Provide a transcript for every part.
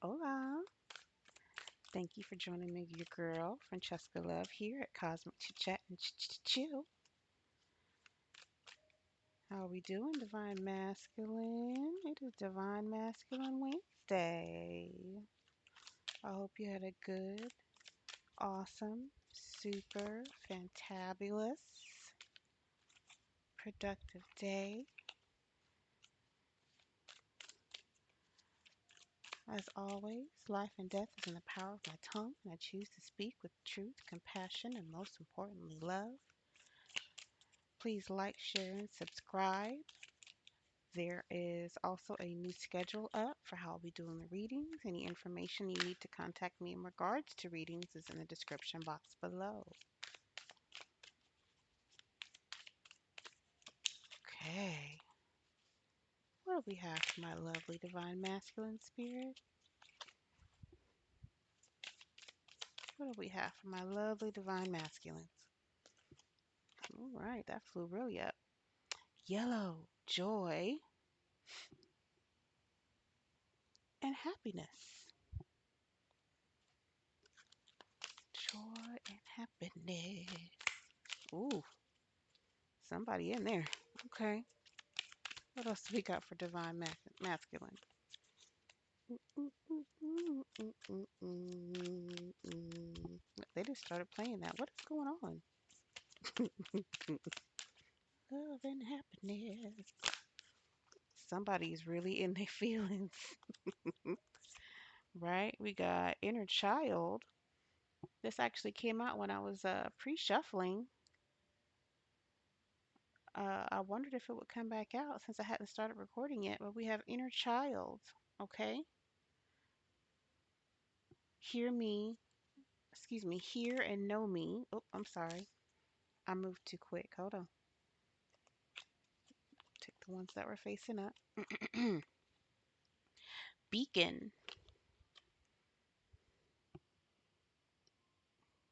Hola. Thank you for joining me, your girl, Francesca Love, here at Cosmic Chit Chat and Chill. How are we doing, Divine Masculine? It is Divine Masculine Wednesday. I hope you had a good, awesome, super, fantabulous, productive day. As always, life and death is in the power of my tongue, and I choose to speak with truth, compassion, and most importantly, love. Please like, share, and subscribe. There is also a new schedule up for how I'll be doing the readings. Any information you need to contact me in regards to readings is in the description box below. Okay, what do we have for my lovely divine masculine spirit? What do we have for my lovely divine masculines? All right, that flew really up. Yellow, joy, and happiness. Joy and happiness. Ooh, somebody in there. Okay. What else do we got for divine masculine? They just started playing that. What is going on? Love and happiness. Somebody's really in their feelings, right? We got inner child. This actually came out when I was pre-shuffling. I wondered if it would come back out since I hadn't started recording yet, but we have inner child. Okay. Hear me, excuse me, hear and know me. Oh, I'm sorry. I moved too quick. Hold on. Take the ones that were facing up. Beacon.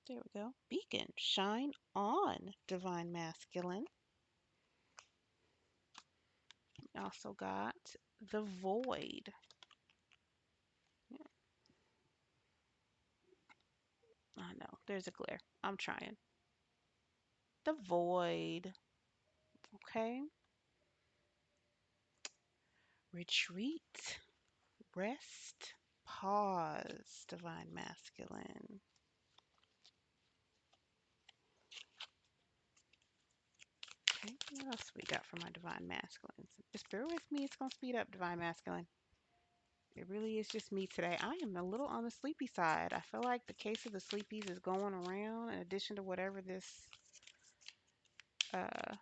There we go. Beacon. Shine on, divine masculine. We also got the void. I know. There's a glare. I'm trying. The void. Okay. Retreat. Rest. Pause, divine masculine. Okay. What else we got for my divine masculines? Just bear with me. It's going to speed up, divine masculine. It really is just me today. I am a little on the sleepy side. I feel like the case of the sleepies is going around in addition to whatever this uh,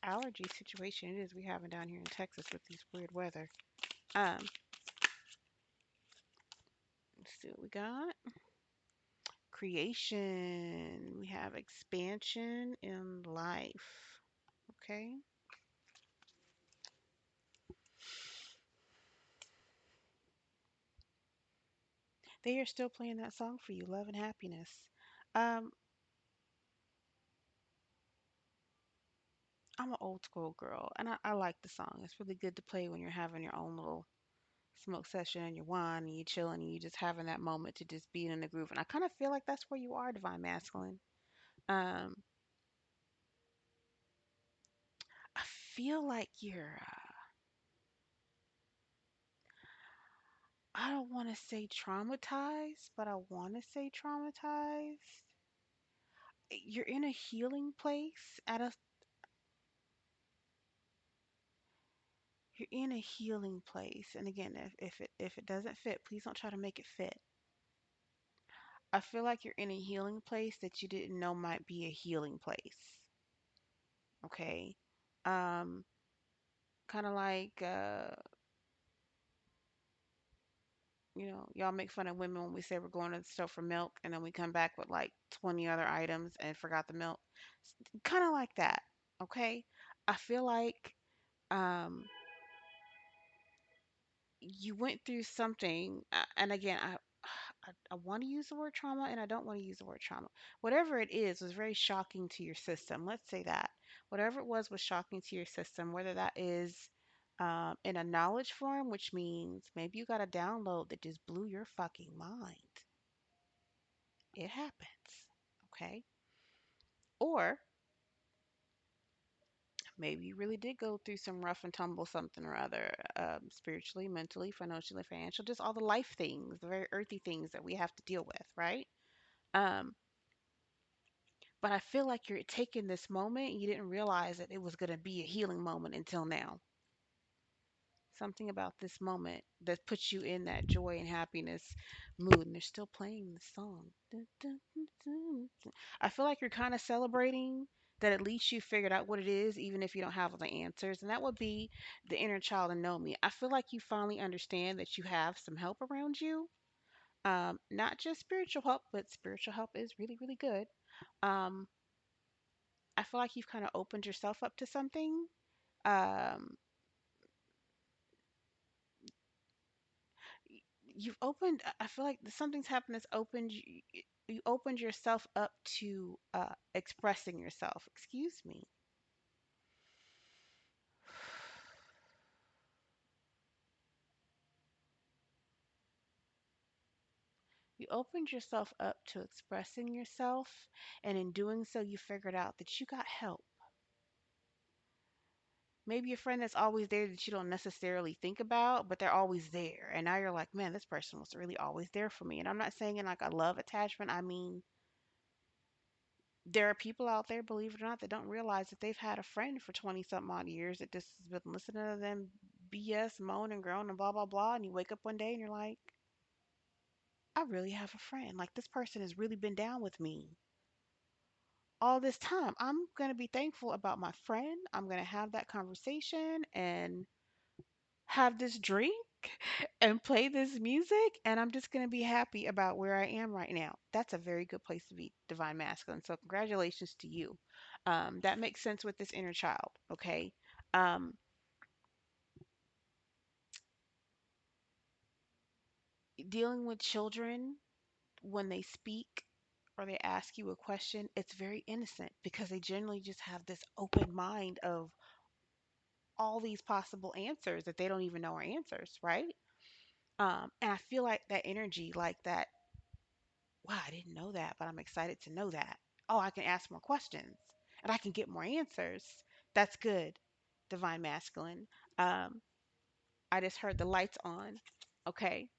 allergy situation it is we having down here in Texas with these weird weather. Um, let's see what we got. Creation. We have expansion in life. Okay. They are still playing that song for you, Love and Happiness. Um, I'm an old school girl, and I like the song. It's really good to play when you're having your own little smoke session and your wine and you chilling and you just having that moment to just be in the groove. And I kind of feel like that's where you are, divine masculine. Um, I feel like you're. I don't want to say traumatized, but I want to say traumatized. You're in a healing place at a. You're in a healing place, and again, if it doesn't fit, please don't try to make it fit. I feel like you're in a healing place that you didn't know might be a healing place. Okay. Um, kind of like y'all make fun of women when we say we're going to the store for milk and then we come back with like 20 other items and forgot the milk. Kind of like that. Okay. I feel like um, you went through something, and again, I want to use the word trauma and I don't want to use the word trauma. Whatever it is was very shocking to your system. Let's say that. Whatever it was shocking to your system, whether that is in a knowledge form, which means maybe you got a download that just blew your fucking mind. It happens. Okay. Or maybe you really did go through some rough and tumble something or other, spiritually, mentally, financially, financial, just all the life things, the very earthy things that we have to deal with, right? Um, but I feel like you're taking this moment and you didn't realize that it was going to be a healing moment until now. Something about this moment that puts you in that joy and happiness mood, and they're still playing the song. Dun, dun, dun, dun, dun. I feel like you're kind of celebrating that at least you figured out what it is, even if you don't have all the answers. And that would be the inner child and know me. I feel like you finally understand that you have some help around you. Not just spiritual help, but spiritual help is really, really good. Um, I feel like you've kind of opened yourself up to something. Um, you've opened, I feel like something's happened that's opened you opened yourself up to expressing yourself. Excuse me. You opened yourself up to expressing yourself, and in doing so you figured out that you got help. Maybe a friend that's always there that you don't necessarily think about, but they're always there, and now you're like, man, this person was really always there for me. And I'm not saying in like a love attachment, I mean, there are people out there, believe it or not, that don't realize that they've had a friend for 20 something odd years that just has been listening to them BS, moan and groan and blah, blah, blah. And you wake up one day and you're like, I really have a friend. Like, this person has really been down with me all this time. I'm going to be thankful about my friend. I'm going to have that conversation and have this drink and play this music, and I'm just going to be happy about where I am right now. That's a very good place to be, divine masculine. So congratulations to you. That makes sense with this inner child. Okay. um, Dealing with children when they speak or they ask you a question, it's very innocent because they generally just have this open mind of all these possible answers that they don't even know are answers, right? And I feel like that energy, like that, wow, I didn't know that, but I'm excited to know that. Oh, I can ask more questions and I can get more answers. That's good, divine masculine. Um, I just heard the lights on. Okay,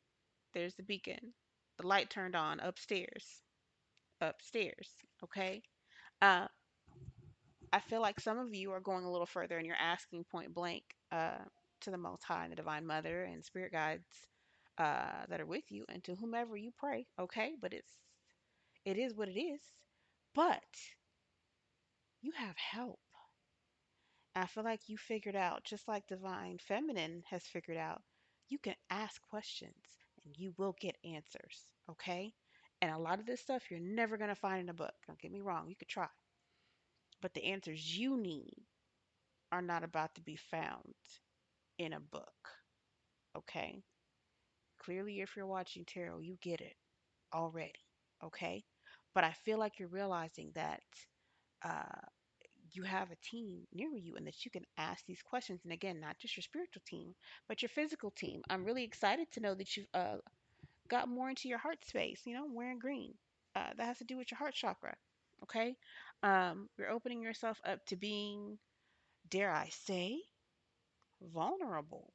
there's the beacon. The light turned on upstairs. Upstairs. Okay. Uh, I feel like some of you are going a little further and you're asking point blank to the Most High and the Divine Mother and spirit guides that are with you and to whomever you pray. Okay, but it is what it is. But you have help. I feel like you figured out, just like Divine Feminine has figured out, you can ask questions and you will get answers. Okay, and a lot of this stuff you're never going to find in a book. Don't get me wrong, you could try, but the answers you need are not about to be found in a book. Okay, clearly, if you're watching tarot, you get it already. Okay, but I feel like you're realizing that uh, you have a team near you and that you can ask these questions. And again, not just your spiritual team, but your physical team. I'm really excited to know that you've got more into your heart space, wearing green. That has to do with your heart chakra. Okay. You're opening yourself up to being, dare I say, vulnerable.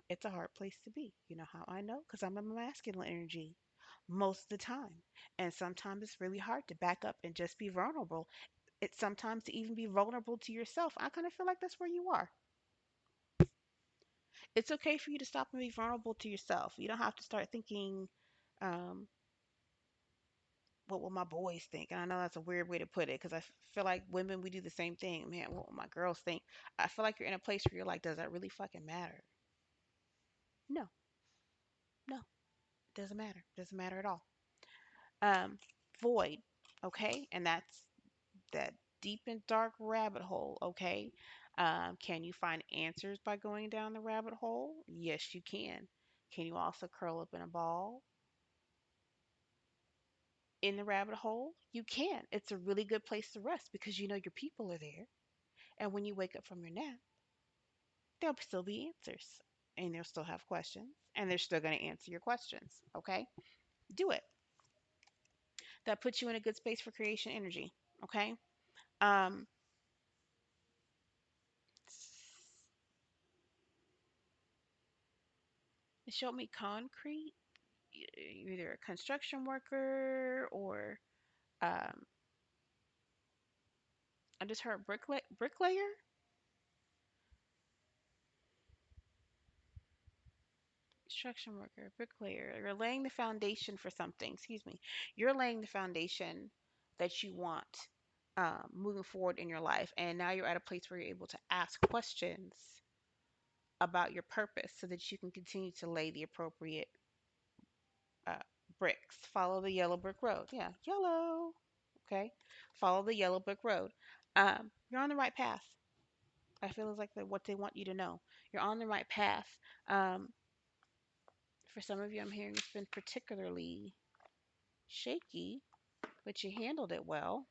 It's a hard place to be. You know how I know? Because I'm a masculine energy most of the time. And sometimes it's really hard to back up and just be vulnerable. It's sometimes to even be vulnerable to yourself. I kind of feel like that's where you are. It's okay for you to stop and be vulnerable to yourself. You don't have to start thinking, um, what will my boys think? And I know that's a weird way to put it because I feel like women, we do the same thing. Man, what will my girls think? I feel like you're in a place where you're like, does that really fucking matter? No, no, it doesn't matter. It doesn't matter at all. Um, Void, okay? And that's that deep and dark rabbit hole, okay? Can you find answers by going down the rabbit hole? Yes, you can. Can you also curl up in a ball in the rabbit hole? You can. It's a really good place to rest because you know your people are there And when you wake up from your nap, there'll still be answers and you'll still have questions and they're still going to answer your questions. Okay? Do it. That puts you in a good space for creation energy. Okay? Um, it showed me concrete. You're either a construction worker or um, I just heard bricklayer. Construction worker, bricklayer. You're laying the foundation for something. Excuse me. You're laying the foundation that you want moving forward in your life. And now you're at a place where you're able to ask questions about your purpose so that you can continue to lay the appropriate uh, bricks. Follow the yellow brick road. Yeah, yellow. Okay. Follow the yellow brick road. You're on the right path. I feel it's like what they want you to know. You're on the right path. Um, for some of you, I'm hearing it's been particularly shaky, but you handled it well.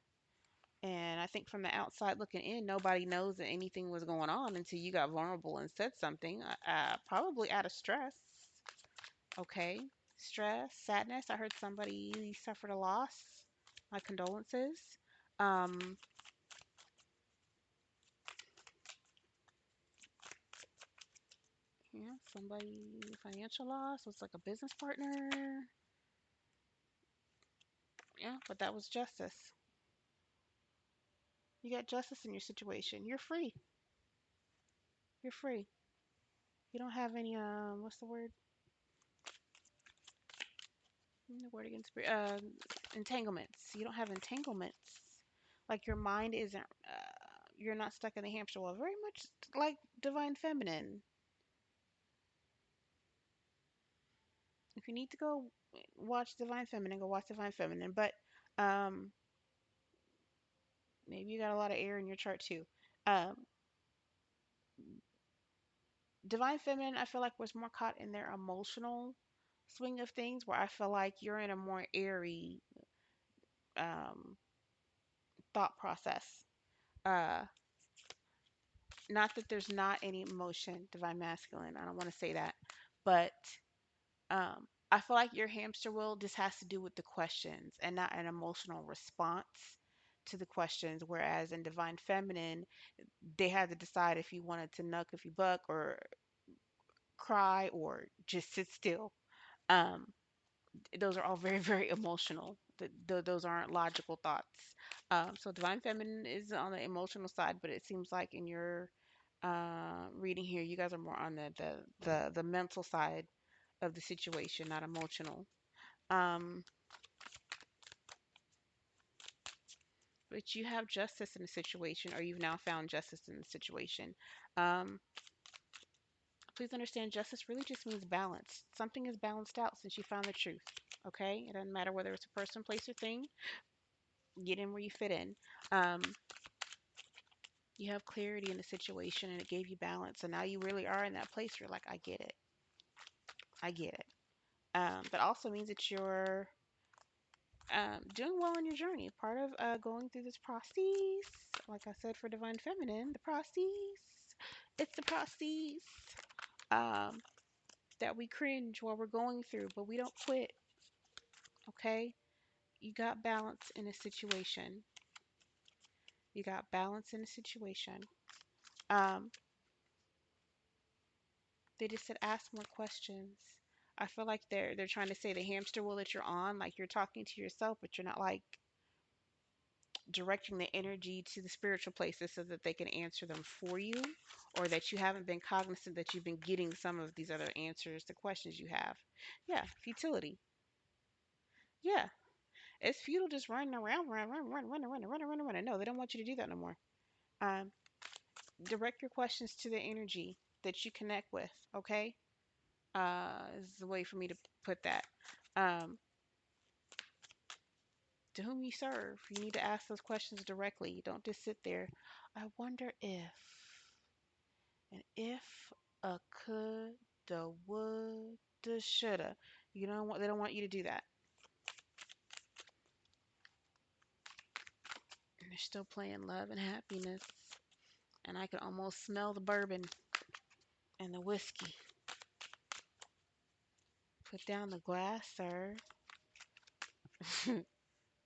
And I think from the outside looking in, nobody knows that anything was going on until you got vulnerable and said something, probably out of stress. Okay. Stress, sadness. I heard somebody suffered a loss. My condolences. Um, yeah, somebody financial loss was like a business partner. Yeah, but that was justice. You got justice in your situation. You're free. You're free. You don't have any what's the word? The word against entanglements. You don't have entanglements. Like your mind isn't. You're not stuck in the hamster wheel. Very much like divine feminine. If you need to go watch divine feminine, go watch divine feminine. But um, maybe you got a lot of air in your chart too. Um, divine feminine, I feel like was more caught in their emotional swing of things, where I feel like you're in a more airy um, thought process. Uh, Not that there's not any emotion, divine masculine. I don't want to say that, but I feel like your hamster wheel just has to do with the questions and not an emotional response to the questions. Whereas in divine feminine, they had to decide if you wanted to nuck if you buck or cry or just sit still. Um, those are all very, very emotional. Those aren't logical thoughts. So divine feminine is on the emotional side, but it seems like in your reading here, you guys are more on the mental side of the situation, not emotional. Um, but you have justice in the situation, or you've now found justice in the situation. Um, please understand, justice really just means balance. Something is balanced out since you found the truth. Okay, it doesn't matter whether it's a person, place, or thing. Get in where you fit in. Um, you have clarity in the situation, and it gave you balance. And now you really are in that place. You're like, I get it. I get it. That also means that you're doing well on your journey. Part of going through this process, like I said for Divine Feminine, the process, it's the process um, that we cringe while we're going through, but we don't quit, okay? You got balance in a situation. You got balance in a situation. Um, they just said ask more questions. I feel like they're trying to say the hamster wheel that you're on, like you're talking to yourself, but you're not like directing the energy to the spiritual places so that they can answer them for you, or that you haven't been cognizant that you've been getting some of these other answers to questions you have. Yeah, futility. Yeah, it's futile just running around, running. No, they don't want you to do that no more. Um, direct your questions to the energy that you connect with. Okay, is the way for me to put that. Um, to whom you serve, you need to ask those questions directly. Don't just sit there. I wonder if. And if a could, the would, the shoulda. You don't want, they don't want you to do that. And they're still playing love and happiness. And I can almost smell the bourbon and the whiskey. Put down the glass, sir.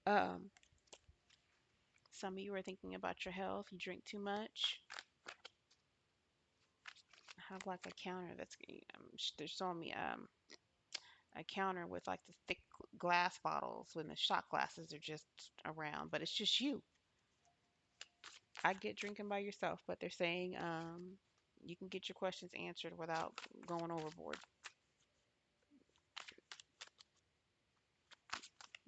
um, some of you are thinking about your health. You drink too much. I have like a counter that's they're showing me a counter with like the thick glass bottles when the shot glasses are just around, but it's just you. I get drinking by yourself, but they're saying you can get your questions answered without going overboard.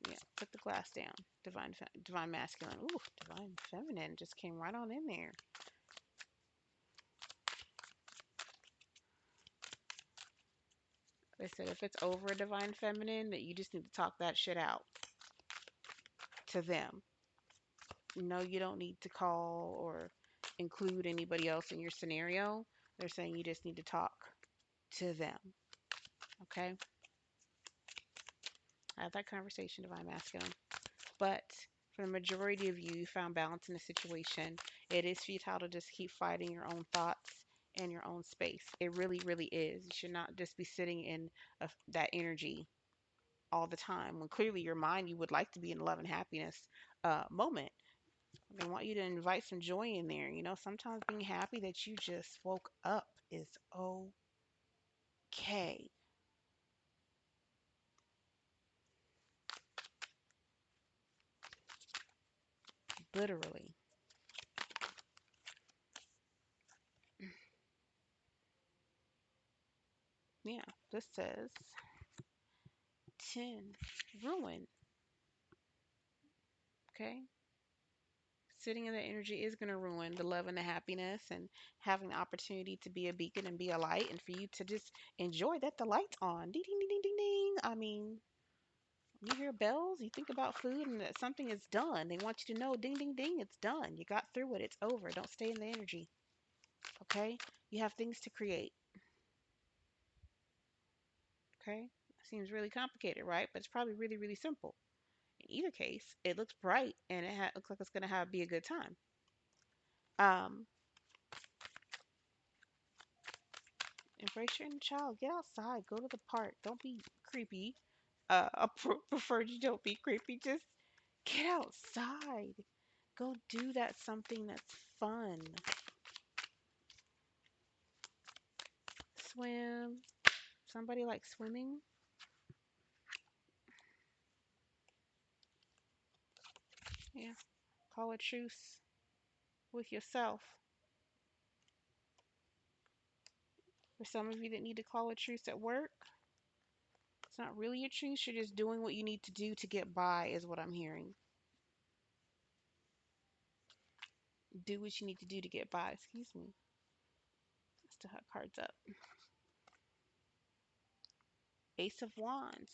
Yeah, put the glass down. Divine masculine. Ooh, divine feminine just came right on in there. They said if it's over a divine feminine, that you just need to talk that shit out to them. No, you don't need to call or include anybody else in your scenario. They're saying you just need to talk to them. Okay? Have that conversation, divine masculine. But for the majority of you, you found balance in the situation. It is futile to just keep fighting your own thoughts and your own space. It really, really is. You should not just be sitting in that energy all the time when clearly your mind, you would like to be in love and happiness moment. They want you to invite some joy in there. You know, sometimes being happy that you just woke up is okay. Literally. Yeah, this says 10, ruin. Okay. Sitting in that energy is going to ruin the love and the happiness and having the opportunity to be a beacon and be a light and for you to just enjoy that the light's on. Ding, ding, ding, ding, ding, ding. I mean, you hear bells, you think about food and that something is done. They want you to know, ding, ding, ding, it's done. You got through it. It's over. Don't stay in the energy. Okay? You have things to create. Okay? Seems really complicated, right? But it's probably really, really simple. In either case, it looks bright and it looks like it's going to be a good time. Um, Embrace your inner child. Get outside. Go to the park. Don't be creepy. I prefer you don't be creepy. Just get outside. Go do that something that's fun. Swim. Somebody likes swimming. Yeah. Call a truce with yourself. For some of you that need to call a truce at work, it's not really a truce. You're just doing what you need to do to get by, is what I'm hearing. Do what you need to do to get by. Excuse me. I still have cards up. Ace of Wands.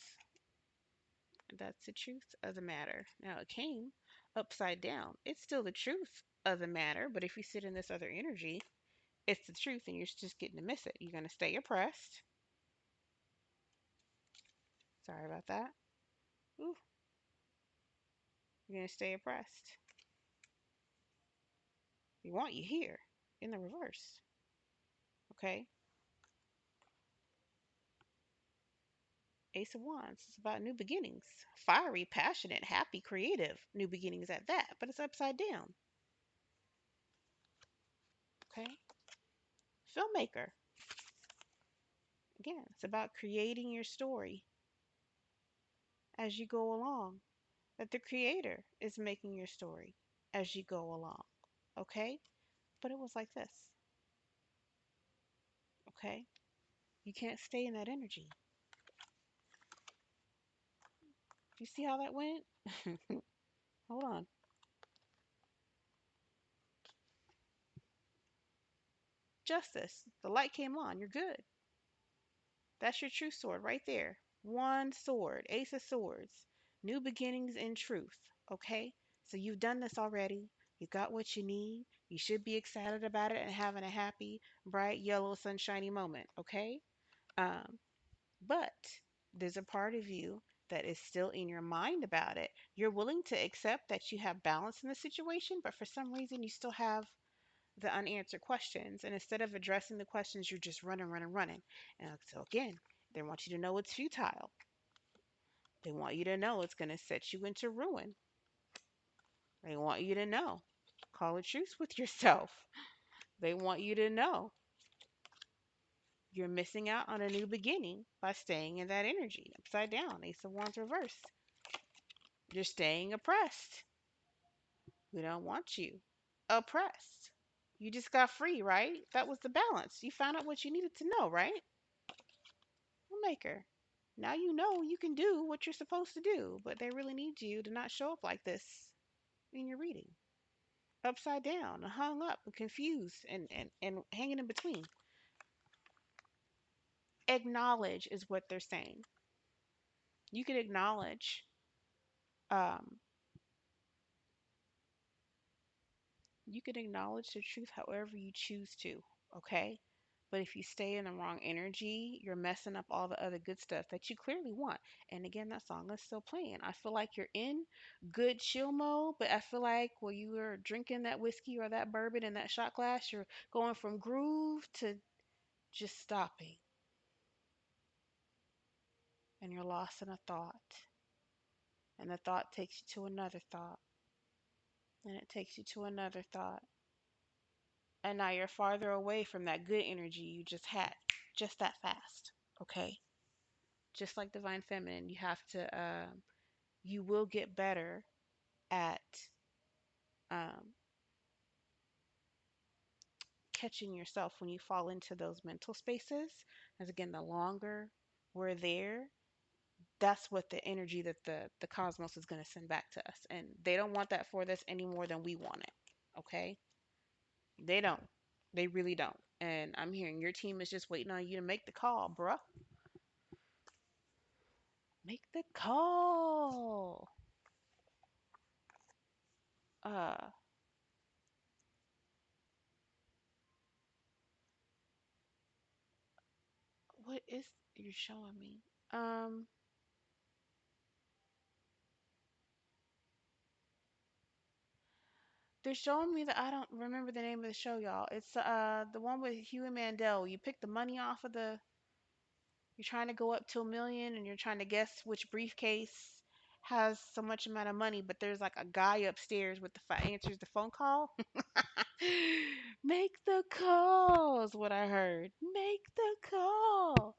That's the truth of the matter. Now, it came upside down. It's still the truth of the matter, but if you sit in this other energy, it's the truth and you're just getting to miss it. You're going to stay oppressed. Sorry about that. Ooh, you're going to stay oppressed. We want you here in the reverse. Okay? Ace of Wands is about new beginnings. Fiery, passionate, happy, creative. New beginnings at that, but it's upside down. Okay? Filmmaker. Again, it's about creating your story as you go along. That the creator is making your story as you go along. Okay? But it was like this. Okay? You can't stay in that energy. You see how that went? Hold on. Justice. The light came on. You're good. That's your true sword right there. One sword. Ace of Swords. New beginnings in truth. Okay? So you've done this already. You got what you need. You should be excited about it and having a happy, bright, yellow, sunshiny moment. Okay? Um, But there's a part of you that is still in your mind about it. You're willing to accept that you have balance in the situation, but for some reason you still have the unanswered questions. And instead of addressing the questions, you're just running, running, running. And so again, they want you to know it's futile. They want you to know it's going to set you into ruin. They want you to know. Call a truce with yourself. They want you to know you're missing out on a new beginning by staying in that energy. Upside down, Ace of Wands reversed. You're staying oppressed. We don't want you oppressed. You just got free, right? That was the balance. You found out what you needed to know, right? Maker. Now you know you can do what you're supposed to do, but they really need you to not show up like this in your reading. Upside down, hung up, and confused, and hanging in between. Acknowledge is what they're saying. You can acknowledge um, you can acknowledge the truth however you choose to, okay? But if you stay in the wrong energy, you're messing up all the other good stuff that you clearly want. And again, that song is still playing. I feel like you're in good chill mode, but I feel like while you are drinking that whiskey or that bourbon in that shot glass, you're going from groove to just stopping. And you're lost in a thought. And the thought takes you to another thought. And it takes you to another thought. And now you're farther away from that good energy you just had, just that fast. Okay? Just like Divine Feminine, you have to, you will get better at um, catching yourself when you fall into those mental spaces. As again, the longer we're there, that's what the energy that the cosmos is going to send back to us. And they don't want that for us any more than we want it. Okay? They don't. They really don't. And I'm hearing your team is just waiting on you to make the call, bruh. Make the call. Uh, what is you're showing me? Um, they're showing me that I don't remember the name of the show, y'all. It's the one with Huey Mandel. You pick the money off of the. You're trying to go up to 1 million, and you're trying to guess which briefcase has so much amount of money. But there's like a guy upstairs with the answers the phone call. Make the call is what I heard. Make the call.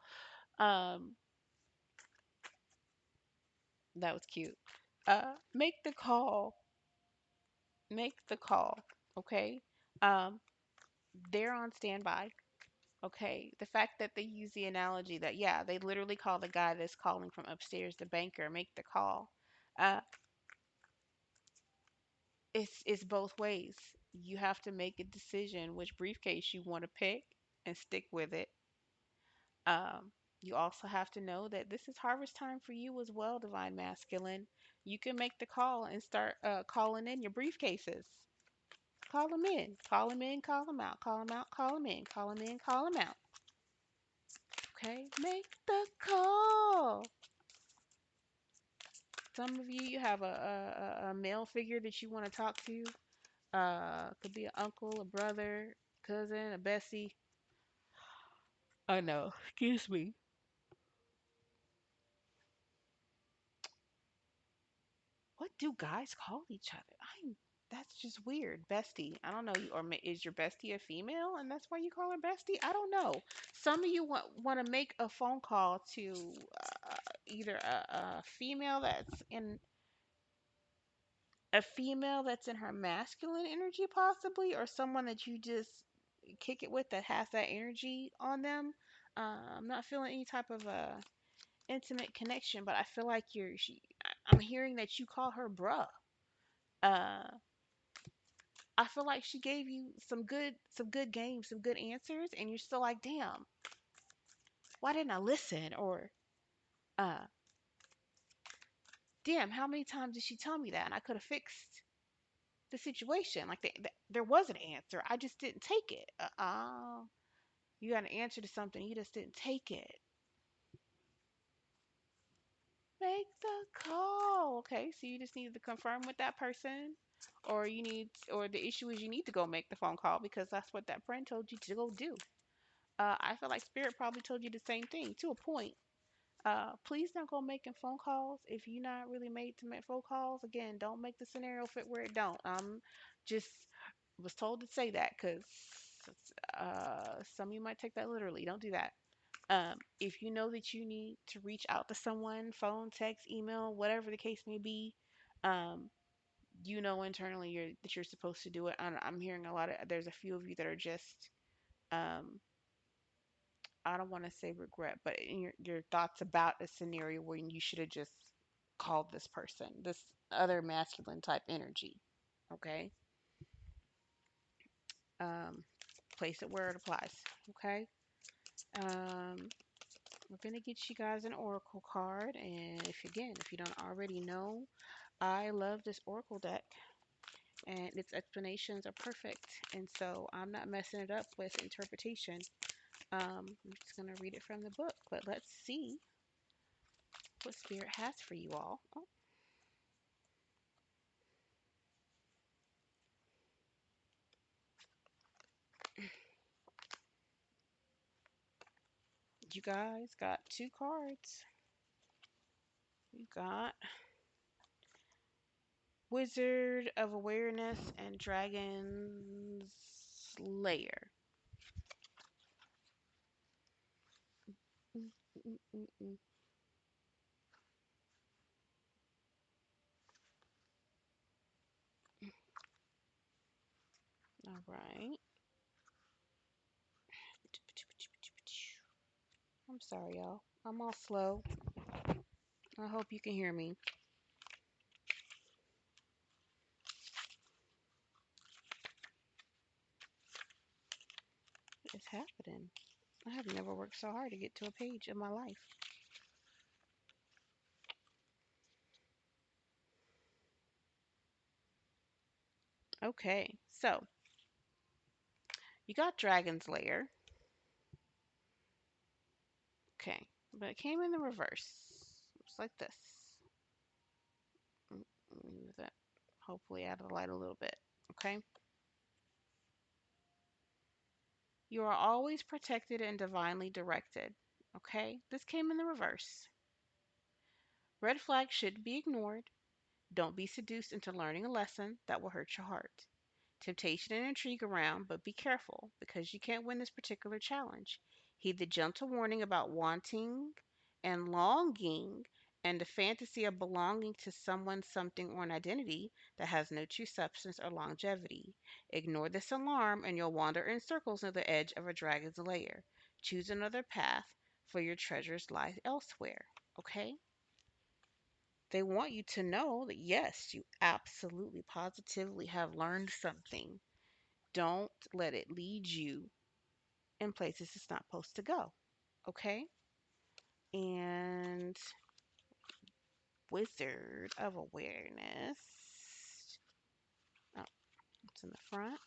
Um, that was cute. Make the call. Make the call. Okay. Um, they're on standby. Okay. The fact that they use the analogy that, yeah, they literally call the guy that's calling from upstairs, the banker, make the call. Uh, it's both ways. You have to make a decision which briefcase you want to pick and stick with it. You also have to know that this is harvest time for you as well, Divine Masculine. You can make the call and start calling in your briefcases. Call them in. Call them in. Call them out. Call them out. Call them in. Call them in. Call them out. Okay? Make the call. Some of you, you have a male figure that you want to talk to. Could be an uncle, a brother, cousin, a bestie. Oh no, excuse me. What do guys call each other? That's just weird. Bestie. I don't know. Or is your bestie a female, and that's why you call her bestie? I don't know. Some of you want to make a phone call to either a female that's in her masculine energy, possibly, or someone that you just kick it with that has that energy on them. I'm not feeling any type of intimate connection, but I feel like I'm hearing that you call her bruh. Uh, I feel like she gave you some good games, some good answers, and you're still like, damn, why didn't I listen? Or, uh, damn, how many times did she tell me that? And I could have fixed the situation. Like there was an answer, I just didn't take it. You got an answer to something, you just didn't take it. Make the call. Okay, so you just needed to confirm with that person, or or the issue is you need to go make the phone call because that's what that friend told you to go do. I feel like spirit probably told you the same thing to a point. Please don't go making phone calls if you're not really made to make phone calls. Again, don't make the scenario fit where it don't. Just was told to say that because some of you might take that literally. Don't do that. If you know that you need to reach out to someone, phone, text, email, whatever the case may be, um, you know internally that you're supposed to do it. I'm hearing a lot of, there's a few of you that are just, um, I don't want to say regret, but in your thoughts about a scenario where you should have just called this person, this other masculine type energy. Okay. Um, place it where it applies. Okay. Um, we're gonna get you guys an oracle card, and if you don't already know, I love this oracle deck, and its explanations are perfect, and so I'm not messing it up with interpretation. I'm just gonna read it from the book, but let's see what spirit has for you all. Oh, you guys got two cards. You got Wizard of Awareness and Dragon's Lair. Mm, mm, mm, mm. All right. I'm sorry, y'all. I'm all slow. I hope you can hear me. What is happening? I have never worked so hard to get to a page in my life. Okay, so you got Dragon's Lair. Okay, but it came in the reverse. It's like this. Move that hopefully out of the light a little bit. Okay. You are always protected and divinely directed. Okay, this came in the reverse. Red flags should be ignored. Don't be seduced into learning a lesson that will hurt your heart. Temptation and intrigue around, but be careful because you can't win this particular challenge. Heed the gentle warning about wanting and longing and the fantasy of belonging to someone, something, or an identity that has no true substance or longevity. Ignore this alarm and you'll wander in circles near the edge of a dragon's lair. Choose another path, for your treasures lie elsewhere. Okay? They want you to know that yes, you absolutely positively have learned something. Don't let it lead you in places it's not supposed to go. Okay? And Wizard of Awareness. Oh, it's in the front.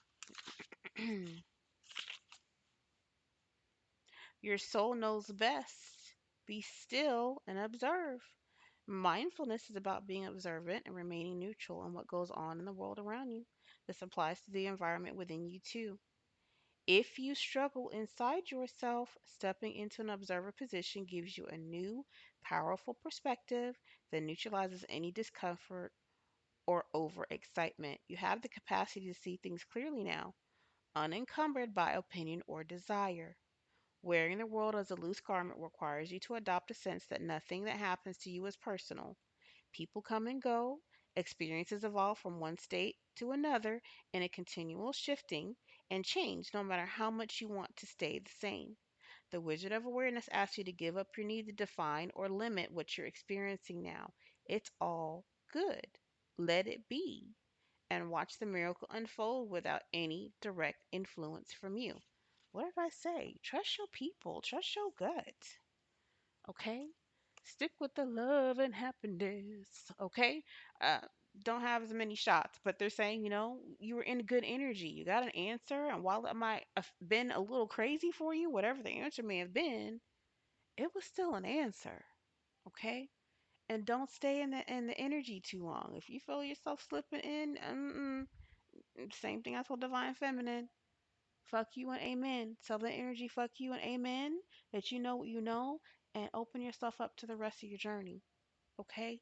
Your soul knows best. Be still and observe. Mindfulness is about being observant and remaining neutral in what goes on in the world around you. This applies to the environment within you too. If you struggle inside yourself, stepping into an observer position gives you a new, powerful perspective that neutralizes any discomfort or overexcitement. You have the capacity to see things clearly now, unencumbered by opinion or desire. Wearing the world as a loose garment requires you to adopt a sense that nothing that happens to you is personal. People come and go, experiences evolve from one state to another in a continual shifting and change no matter how much you want to stay the same. The Wizard of Awareness asks you to give up your need to define or limit what you're experiencing now. It's all good. Let it be and watch the miracle unfold without any direct influence from you. What did I say? Trust your people, trust your gut. Okay? Stick with the love and happiness. Okay? Uh, don't have as many shots, but they're saying, you were in good energy. You got an answer, and while it might have been a little crazy for you, whatever the answer may have been, it was still an answer. Okay? And don't stay in the energy too long. If you feel yourself slipping in, same thing I told Divine Feminine. Fuck you and amen. Tell the energy fuck you and amen, that you know what you know, and open yourself up to the rest of your journey. Okay?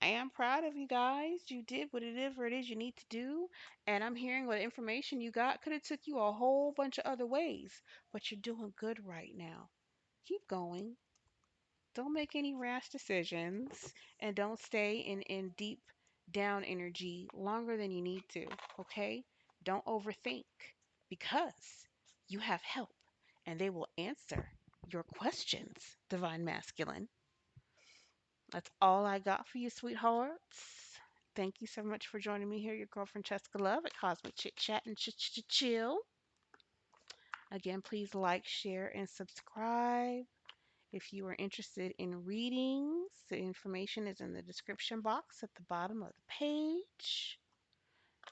I am proud of you guys. You did whatever it is you need to do, and I'm hearing what information you got could have took you a whole bunch of other ways, but you're doing good right now. Keep going. Don't make any rash decisions, and don't stay in deep down energy longer than you need to. Okay? Don't overthink, because you have help, and they will answer your questions, Divine Masculine. That's all I got for you, sweethearts. Thank you so much for joining me here, your girlfriend Cheska Love at Cosmic Chit Chat and Chill. Again, please like, share, and subscribe. If you are interested in readings, the information is in the description box at the bottom of the page.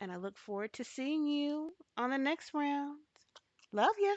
And I look forward to seeing you on the next round. Love ya.